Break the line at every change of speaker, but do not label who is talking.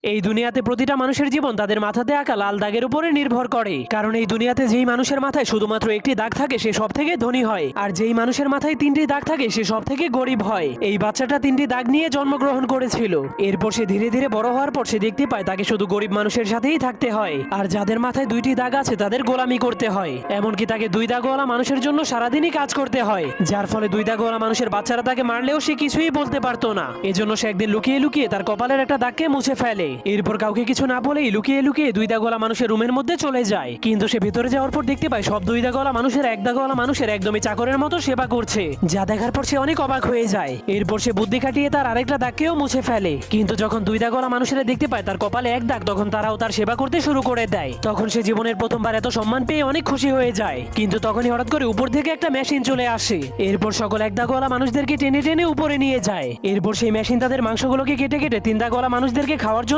এই দুনিয়াতে প্রতিটা মানুষের জীবন তাদের মাথাতে আঁকা লাল দাগের উপরে নির্ভর করে। কারণ এই দুনিয়াতে যেই মানুষের মাথায় শুধুমাত্র একটি দাগ থাকে সে সব থেকে ধনী হয়, আর যেই মানুষের মাথায় তিনটি দাগ থাকে সে সব থেকে গরিব হয়। এই বাচ্চাটা তিনটি দাগ নিয়ে জন্মগ্রহণ করেছিল। এরপর সে ধীরে ধীরে বড় হওয়ার পর সে দেখতে পায় তাকে শুধু গরিব মানুষের সাথেই থাকতে হয়, আর যাদের মাথায় দুইটি দাগ আছে তাদের গোলামি করতে হয়। এমনকি তাকে দুই দাগওয়ালা মানুষের জন্য সারাদিনই কাজ করতে হয়, যার ফলে দুই দাগওয়ালা মানুষের বাচ্চারা তাকে মারলেও সে কিছুই বলতে পারতো না। এজন্য সে একদিন লুকিয়ে লুকিয়ে তার কপালের একটা দাগকে মুছে ফেলে। এরপর কাউকে কিছু না বলেই লুকিয়ে লুকিয়ে দুই দাগওয়ালা মানুষের রুমের মধ্যে চলে যায়। কিন্তু সে ভিতরে যাওয়ার পর দেখতে পায় সব দুই দাগওয়ালা মানুষের এক দাগওয়ালা মানুষের একদমই চাকরের মতো সেবা করছে, যা দেখার পর সে অনেক অবাক হয়ে যায়। এরপর সে বুদ্ধি খাটিয়ে তার আরেকটা দাগকেও মুছে ফেলে। কিন্তু যখন দুই দাগওয়ালা মানুষেরা দেখতে পায় তার কপালে এক দাগ, তখন তারাও তার সেবা করতে শুরু করে দেয়। তখন সে জীবনের প্রথমবার এত সম্মান পেয়ে অনেক খুশি হয়ে যায়। কিন্তু তখনই হঠাৎ করে উপর থেকে একটা মেশিন চলে আসে। এরপর সকল এক দাগওয়ালা মানুষদেরকে টেনে টেনে উপরে নিয়ে যায়। এরপর সেই মেশিন তাদের মাংসগুলোকে কেটে কেটে তিন দাগওয়ালা মানুষদেরকে খাওয়ার জন্য